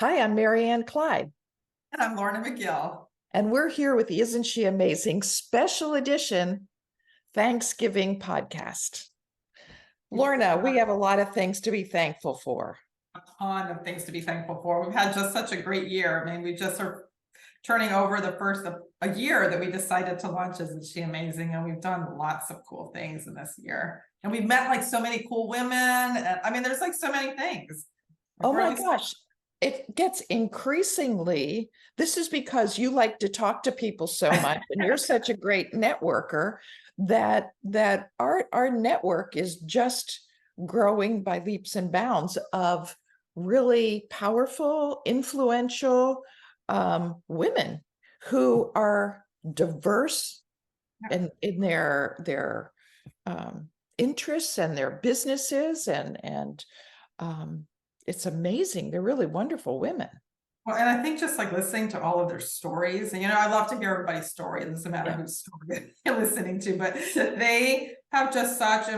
Hi, I'm Marianne Clyde, And I'm Lorna McGill. and we're here with the Isn't She Amazing special edition Thanksgiving podcast. Lorna, we have a lot of things to be thankful for. A ton of things to be thankful for. We've had just such a great year. I mean, we just are turning over the first of a year that we decided to launch Isn't She Amazing? And we've done lots of cool things in this year. And we've met like so many cool women. And I mean, there's like so many things. Oh my gosh, it gets increasingly, this is because you like to talk to people so much and you're such a great networker that our network is just growing by leaps and bounds of really powerful, influential women who are diverse in their interests and their businesses and it's amazing. They're really wonderful women. Well, and I think just like listening to all of their stories, and I love to hear everybody's story. It doesn't matter whose story you're listening to, but they have just such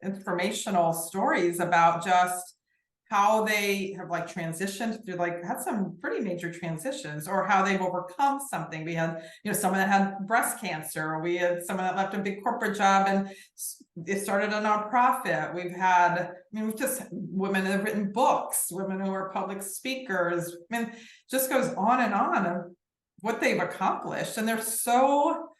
informational stories about just how they have like transitioned through, like had some pretty major transitions, or how they've overcome something. We had, someone that had breast cancer. We had someone that left a big corporate job and they started a nonprofit. We've just women that have written books, women who are public speakers. I mean, just goes on and on of what they've accomplished. And they're so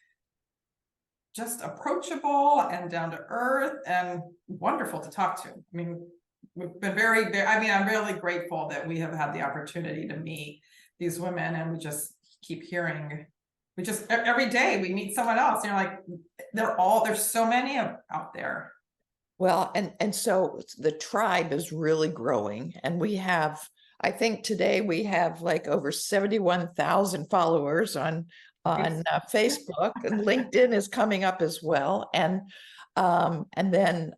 just approachable and down to earth and wonderful to talk to. I mean, we've been I'm really grateful that we have had the opportunity to meet these women, and we just keep hearing, every day we meet someone else, and you're like, there's so many out there. Well, and so the tribe is really growing, and I think today we have like over 71,000 followers on Facebook, and LinkedIn is coming up as well. And then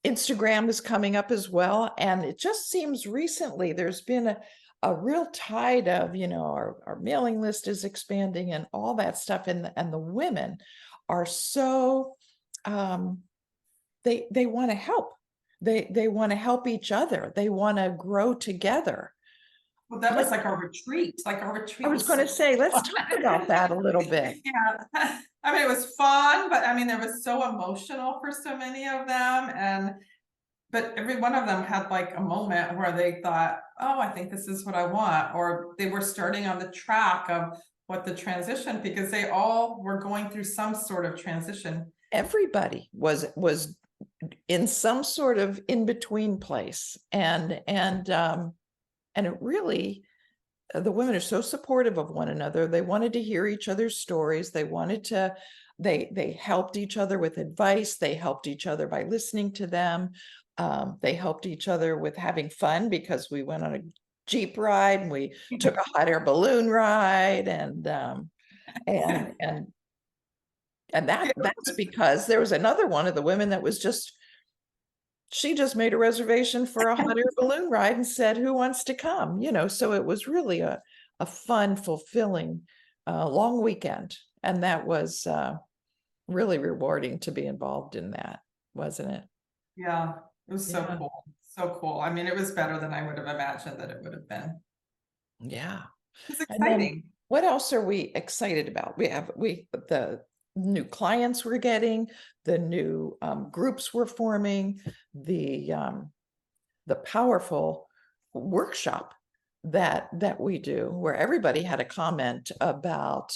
Instagram is coming up as well. And it just seems recently there's been a real tide of, our mailing list is expanding and all that stuff. And the women are so, they want to help. They want to help each other. They want to grow together. Well, that was like our retreat. I was going to say, let's talk about that a little bit. Yeah. I mean, it was fun, but I mean, it was so emotional for so many of them. But every one of them had like a moment where they thought, oh, I think this is what I want. Or they were starting on the track of what the transition, because they all were going through some sort of transition. Everybody was in some sort of in-between place. And it really, the women are so supportive of one another. They wanted to hear each other's stories. They helped each other with advice. They helped each other by listening to them. They helped each other with having fun, because we went on a Jeep ride and we took a hot air balloon ride, and that's because there was another one of the women that was she just made a reservation for a hot air balloon ride and said, who wants to come? So it was really a fun, fulfilling, long weekend. And that was really rewarding to be involved in that, wasn't it? Yeah, it was so cool. So cool. I mean, it was better than I would have imagined that it would have been. Yeah. It's exciting. What else are we excited about? The new clients we're getting, the new groups we're forming, the powerful workshop that we do, where everybody had a comment about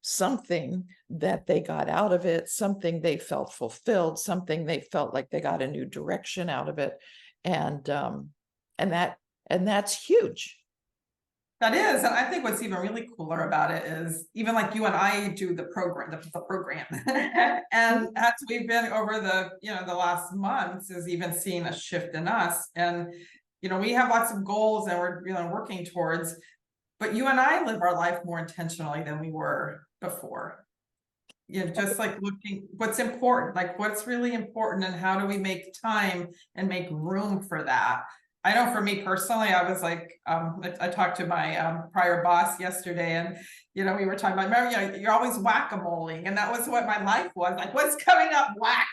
something that they got out of it, something they felt fulfilled, something they felt like they got a new direction out of it. And that's huge. That is, and I think what's even really cooler about it is, even like you and I do the program, and as we've been over the last months, is even seeing a shift in us. And we have lots of goals and we're working towards, but you and I live our life more intentionally than we were before. Just like looking what's important, like what's really important, and how do we make time and make room for that. I know for me personally, I was like, I talked to my prior boss yesterday, and you know, we were talking about, remember, you know, you're always whack-a-moling, and that was what my life was like. What's coming up? Whack.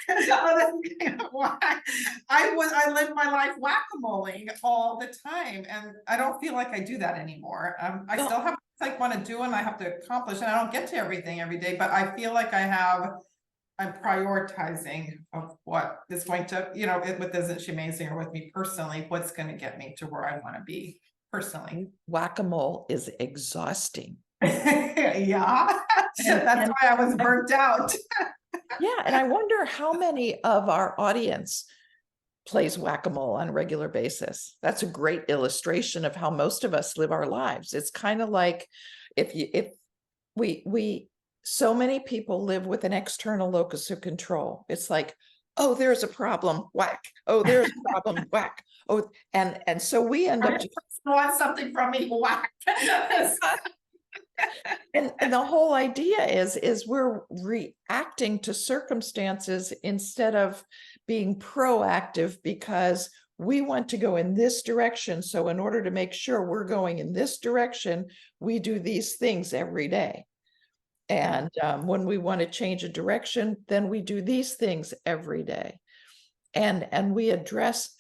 Whack. I lived my life whack-a-moling all the time, and I don't feel like I do that anymore. I Well, still have like want to do and I have to accomplish, and I don't get to everything every day, but I feel like I'm prioritizing of what is going to, you know, with Isn't She Amazing, or with me personally, what's going to get me to where I want to be personally. whack-a-mole is exhausting. Yeah, And, that's why I was burnt out. yeah, and I wonder how many of our audience plays whack-a-mole on a regular basis. That's a great illustration of how most of us live our lives. It's kind of like if we so many people live with an external locus of control. It's like, oh, there's a problem, whack. Oh, there's a problem, whack. Oh, and so we end up just Want something from me, whack. and the whole idea is we're reacting to circumstances instead of being proactive, because we want to go in this direction. So in order to make sure we're going in this direction, we do these things every day. And when we want to change a direction, then we do these things every day. And we address,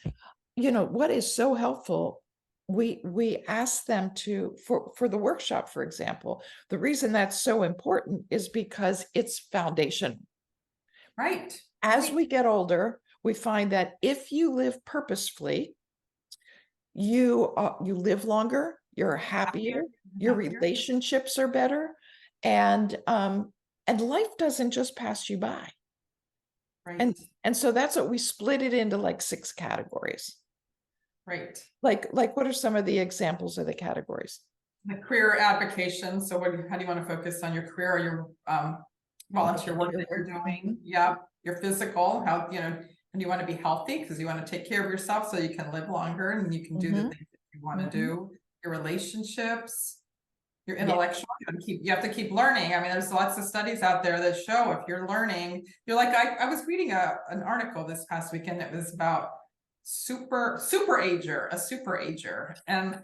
you know, what is so helpful. We ask them to, for the workshop, for example, the reason that's so important is because it's foundation. Right. As we get older, we find that if you live purposefully, you live longer, you're happier, your relationships are better, and life doesn't just pass you by. Right. And so that's what we split it into, like 6 categories. Right. Like what are some of the examples of the categories? The career application. So how do you want to focus on your career or your volunteer work that you're doing? Yeah. Your physical, how, you know, and you want to be healthy because you want to take care of yourself so you can live longer and you can do the things that you want to do. Your relationships, your intellectual, you have to keep learning. I mean, there's lots of studies out there that show if you're learning, you're like, I was reading an article this past weekend that was about a super ager. And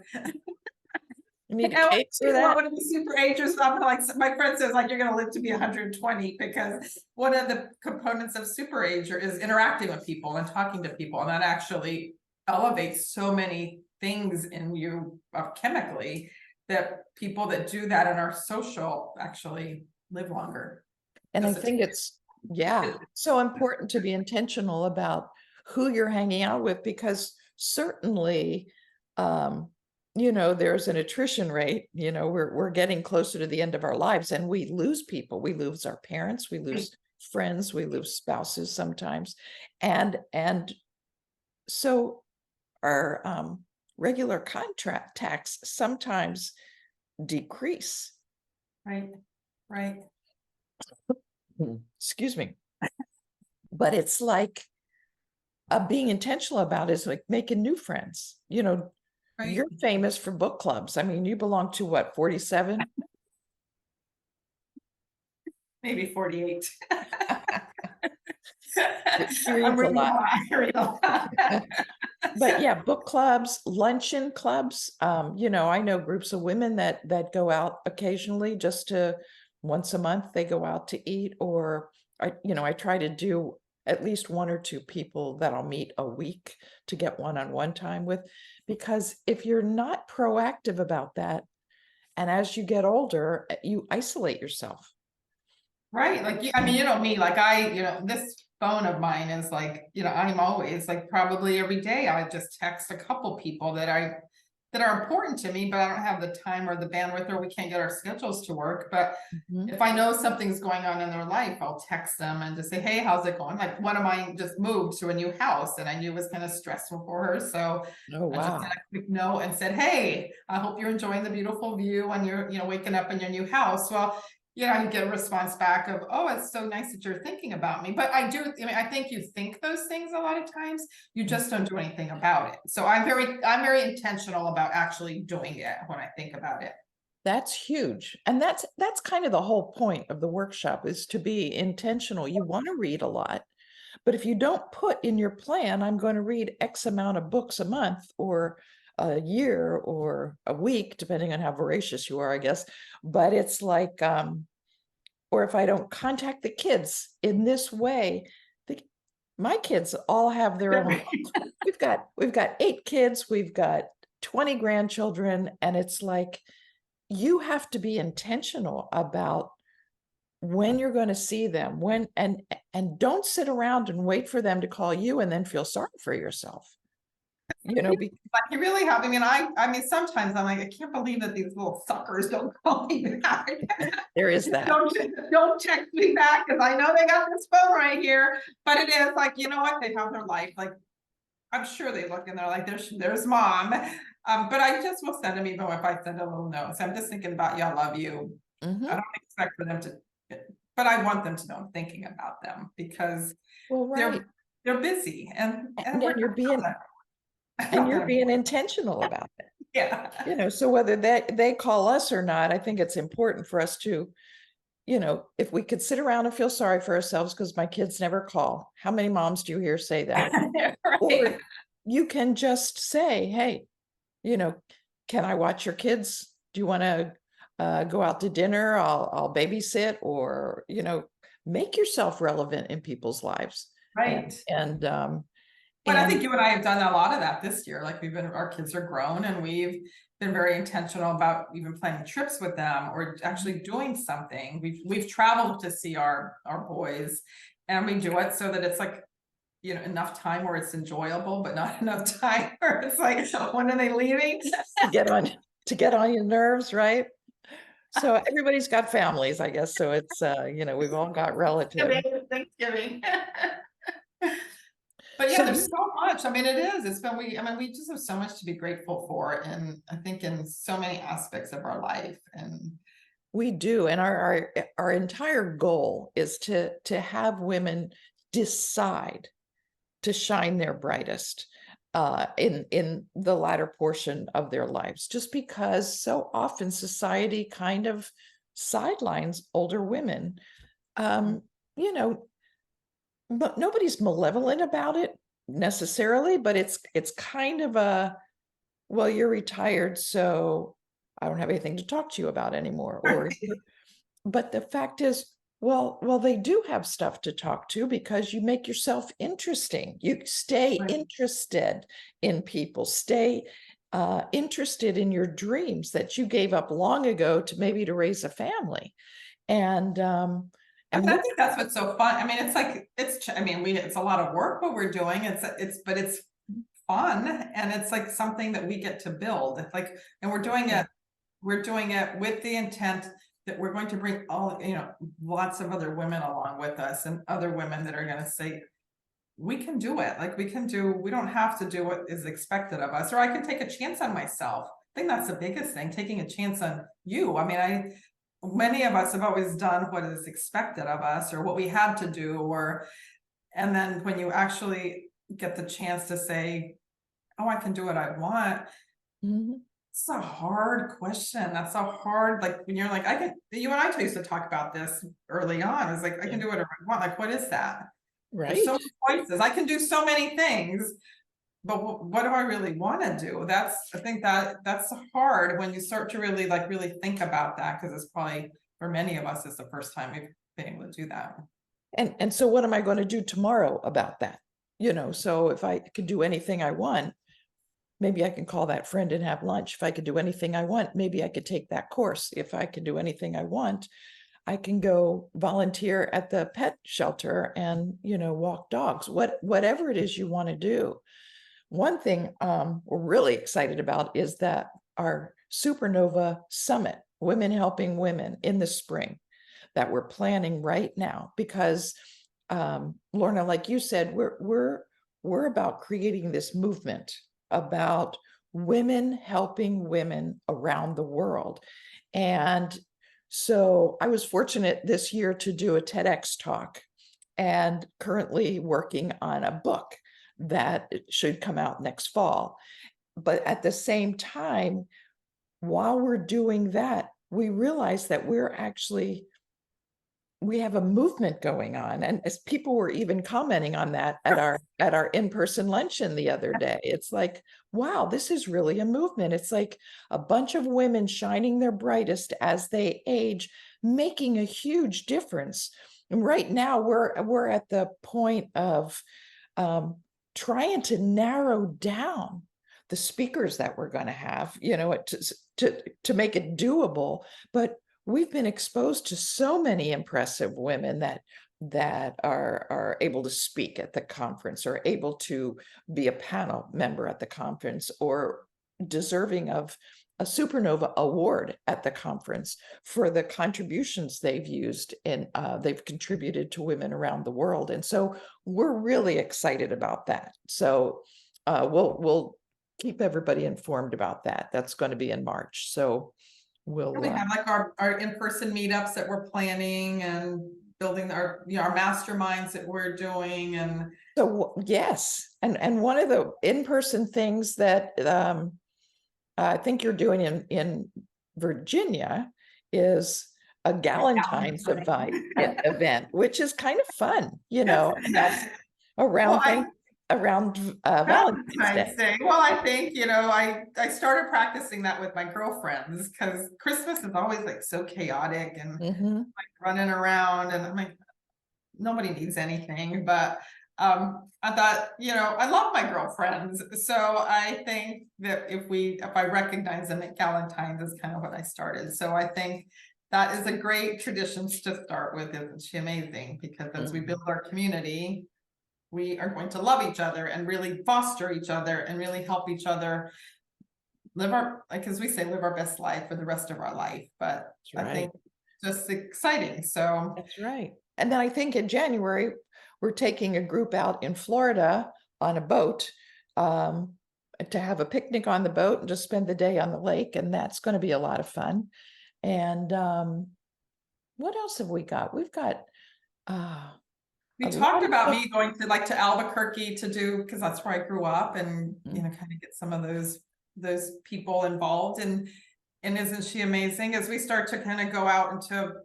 You need a cake for that? One of the super agers, I'm like, my friend says, like, you're going to live to be 120, because one of the components of super ager is interacting with people and talking to people, and that actually elevates so many things in you chemically, that people that do that and are social actually live longer. And I think it's so important to be intentional about who you're hanging out with, because certainly you know, there's an attrition rate. You know, we're getting closer to the end of our lives, and we lose people. We lose our parents, we lose friends, we lose spouses sometimes. And so our regular contacts sometimes decrease. Right. Excuse me. But it's like being intentional about is like making new friends. You know, you're famous for book clubs. I mean, you belong to what, 47? Maybe 48. I'm a lot. But yeah, book clubs, luncheon clubs. You know, I know groups of women that go out occasionally, just to once a month they go out to eat, or I try to do at least 1 or 2 people that I'll meet a week to get one-on-one time with, because if you're not proactive about that, and as you get older, you isolate yourself. Right. Like, I mean, you know, me, like this phone of mine is like, I'm always like, probably every day I just text a couple people that are important to me, but I don't have the time or the bandwidth, or we can't get our schedules to work. But if I know something's going on in their life, I'll text them and just say, hey, how's it going? Like, one of mine just moved to a new house, and I knew it was kind of stressful for her. So I just sent a quick note and said, hey, I hope you're enjoying the beautiful view when you're, waking up in your new house. Well, you get a response back of, oh, it's so nice that you're thinking about me. But I think you think those things a lot of times, you just don't do anything about it. So I'm very intentional about actually doing it when I think about it. That's huge. And that's kind of the whole point of the workshop, is to be intentional. You want to read a lot, but if you don't put in your plan, I'm going to read X amount of books a month, or a year or a week, depending on how voracious you are, I guess. But it's like, or if I don't contact the kids in this way, my kids all have their own. We've got 8 kids, we've got 20 grandchildren, and it's like you have to be intentional about when you're going to see them, when and don't sit around and wait for them to call you and then feel sorry for yourself. You know, Like you really have. I mean, sometimes I'm like, I can't believe that these little suckers don't call me back. there is that. Don't text me back because I know they got this phone right here. But it is like, you know what? They have their life. Like, I'm sure they look and they're like, there's mom. But I just will send them, even if I send a little note. So I'm just thinking about you. I love you. Mhm. I don't expect for them to, but I want them to know I'm thinking about them because Well, right. they're busy and And we're you're being and you're being intentional about it. yeah. You know, so whether they call us or not, I think it's important for us to, you know, if we could sit around and feel sorry for ourselves because my kids never call. How many moms do you hear say that? Or Right. you can just say, hey, you know, can I watch your kids? Do you want to go out to dinner? I'll babysit, or, you know, make yourself relevant in people's lives. Right. But I think And you and I have done a lot of that this year. Like our kids are grown and we've been very intentional about even planning trips with them or actually doing something. We've traveled to see our boys, and we do it so that it's like, you know, enough time where it's enjoyable, but not enough time where it's like, when are they leaving? to get on your nerves, right? So everybody's got families, I guess. So it's you know, we've all got relatives. Thanksgiving. But yeah, So there's so much. I mean, it is. I mean, we just have so much to be grateful for, and I think in so many aspects of our life. And we do, and our entire goal is to have women decide to shine their brightest in the latter portion of their lives, just because so often society kind of sidelines older women. You know, but nobody's malevolent about it necessarily, but it's kind of a, well, you're retired, so I don't have anything to talk to you about anymore. Or but the fact is, well, they do have stuff to talk to because you make yourself interesting. You stay right. interested in people, stay interested in your dreams that you gave up long ago to maybe to raise a family. And I think that's what's so fun. I mean, it's like I mean, it's a lot of work what we're doing. But it's fun, and it's like something that we get to build. It's like, and we're doing it with the intent that we're going to bring all, you know, lots of other women along with us, and other women that are going to say, we can do it. Like we don't have to do what is expected of us, or I can take a chance on myself. I think that's the biggest thing, taking a chance on you. I mean, many of us have always done what is expected of us or what we had to do, and then when you actually get the chance to say, oh, I can do what I want. Mhm. It's a hard question. That's so hard. Like when you're like, you and I used to talk about this early on. It's like, I can do whatever I want. Like, what is that? There's so Right. many choices. I can do so many things, but what do I really want to do? I think that's hard when you start to really think about that, because it's probably for many of us, it's the first time we've been able to do that. And so what am I going to do tomorrow about that? You know, so if I could do anything I want, maybe I can call that friend and have lunch. If I could do anything I want, maybe I could take that course. If I could do anything I want, I can go volunteer at the pet shelter and, you know, walk dogs. Whatever it is you want to do. One thing we're really excited about is that our Supernova Summit, Women Helping Women, in the spring, that we're planning right now, because Lorna, like you said, we're about creating this movement about women helping women around the world. And so I was fortunate this year to do a TEDx talk, and currently working on a book that should come out next fall. But at the same time, while we're doing that, we realize that we have a movement going on, and as people were even commenting on that at our in-person luncheon the other day. It's like, wow, this is really a movement. It's like a bunch of women shining their brightest as they age, making a huge difference. And right now we're at the point of trying to narrow down the speakers that we're going to have, to make it doable. But we've been exposed to so many impressive women that are able to speak at the conference, or able to be a panel member at the conference, or deserving of a Supernova Award at the conference for the contributions they've used and they've contributed to women around the world. And so we're really excited about that. So we'll keep everybody informed about that. That's going to be in March. So we'll We have like our in-person meetups that we're planning, and building our masterminds that we're doing. And so yes, and one of the in-person things that I think you're doing in Virginia is a Galentine's event, which is kind of fun, and that's around Valentine's Day. Well, I think, I started practicing that with my girlfriends, because Christmas is always like so chaotic and like running around, and I'm like, nobody needs anything. But I thought, I love my girlfriends. So I think that if I recognize them at Galentine's is kind of what I started. So I think that is a great tradition to start with. Isn't she amazing? Because as we build our community, we are going to love each other and really foster each other and really help each other live as we say, live our best life for the rest of our life. But I think just exciting. So that's right. And then I think in January, we're taking a group out in Florida on a boat to have a picnic on the boat and just spend the day on the lake. And that's going to be a lot of fun. And what else have we got? We've got we talked about me going to Albuquerque to do, because that's where I grew up, and kind of get some of those people involved. And isn't she amazing? As we start to kind of go out into,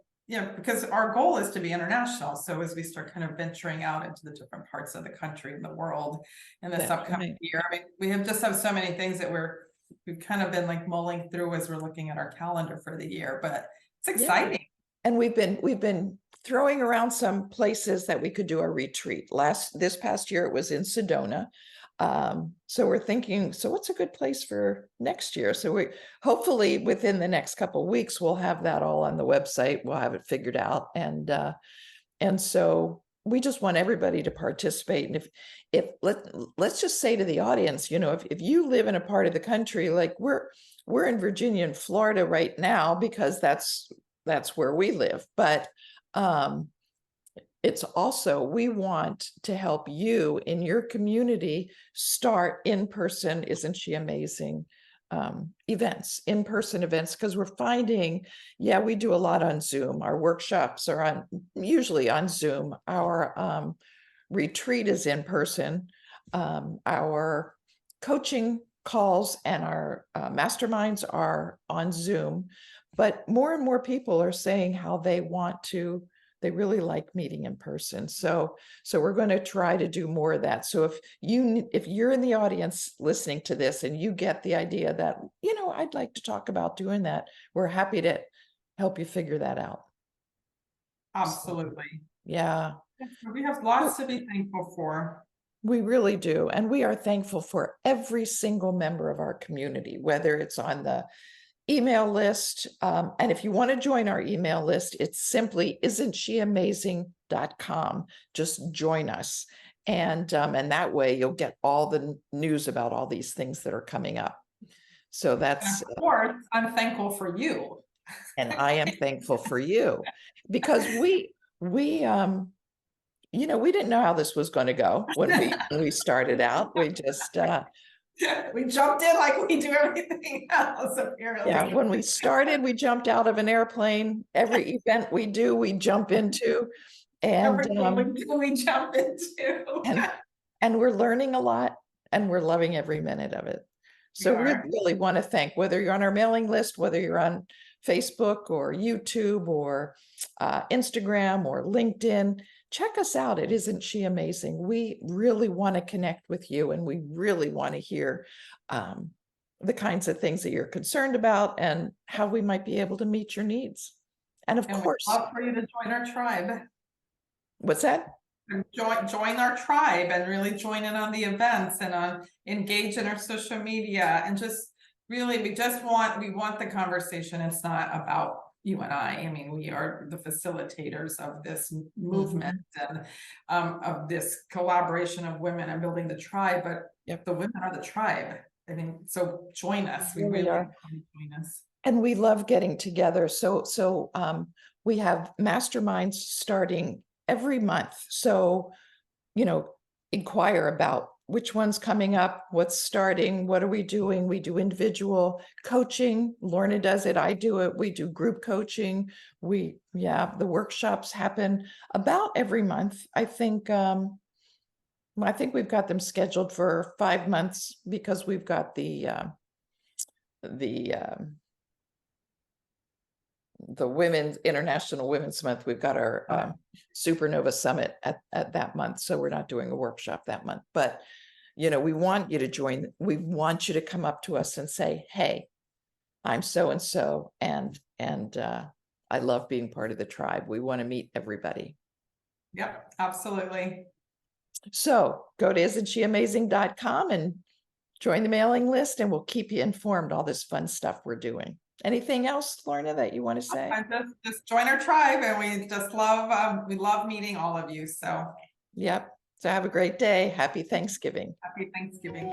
because our goal is to be international. So as we start kind of venturing out into the different parts of the country and the world in this upcoming year, I mean, we have so many things that we've kind of been like mulling through as we're looking at our calendar for the year, but it's exciting. Yeah. And we've been throwing around some places that we could do a retreat. This past year, it was in Sedona. So we're thinking, so what's a good place for next year? So we hopefully within the next couple of weeks, we'll have that all on the website. We'll have it figured out. And so we just want everybody to participate. And let's just say to the audience, if you live in a part of the country, like we're in Virginia and Florida right now, because that's where we live. But it's also, we want to help you in your community start in-person, isn't she amazing, in-person events, because we're finding, we do a lot on Zoom. Our workshops are usually on Zoom. Our retreat is in person. Our coaching calls and our masterminds are on Zoom. But more and more people are saying how they really like meeting in person. So we're going to try to do more of that. So if you're in the audience listening to this and you get the idea that, I'd like to talk about doing that, we're happy to help you figure that out. Absolutely. So, yeah. We have lots to be thankful for. We really do. And we are thankful for every single member of our community, whether it's on the email list. And if you want to join our email list, it's simply isn'tsheamazing.com. Just join us. And that way you'll get all the news about all these things that are coming up. So that's, of course, I'm thankful for you. And I am thankful for you, because we didn't know how this was going to go when we started out. We just, we jumped in like we do everything else, apparently. Yeah, when we started, we jumped out of an airplane. Every event we do, we jump into. And everything we jump into. and we're learning a lot, and we're loving every minute of it. So we really want to thank, whether you're on our mailing list, whether you're on Facebook or YouTube or Instagram or LinkedIn. Check us out. It Isn't She Amazing? We really want to connect with you, and we really want to hear the kinds of things that you're concerned about and how we might be able to meet your needs. And of And we'd course, love for you to join our tribe. what's that? And join our tribe and really join in on the events and engage in our social media and just really, we want the conversation. It's not about you and I mean, we are the facilitators of this movement and of this collaboration of women and building the tribe, but Yep. the women are the tribe. I mean, so join us. We Really really are. want you to join us. And we love getting together. So we have masterminds starting every month. So, inquire about which one's coming up, what's starting, what are we doing? We do individual coaching. Lorna does it. I do it. We do group coaching. The workshops happen about every month. I think we've got them scheduled for 5 months because we've got the International Women's Month. We've got our Supernova Summit at that month. So we're not doing a workshop that month, but we want you to join. We want you to come up to us and say, hey, I'm so-and-so, and I love being part of the tribe. We want to meet everybody. Yep, absolutely. So go to isn'tsheamazing.com and join the mailing list, and we'll keep you informed all this fun stuff we're doing. Anything else, Lorna, that you want to say? Just join our tribe, and we just love meeting all of you. So yep. So have a great day. Happy Thanksgiving. happy Thanksgiving.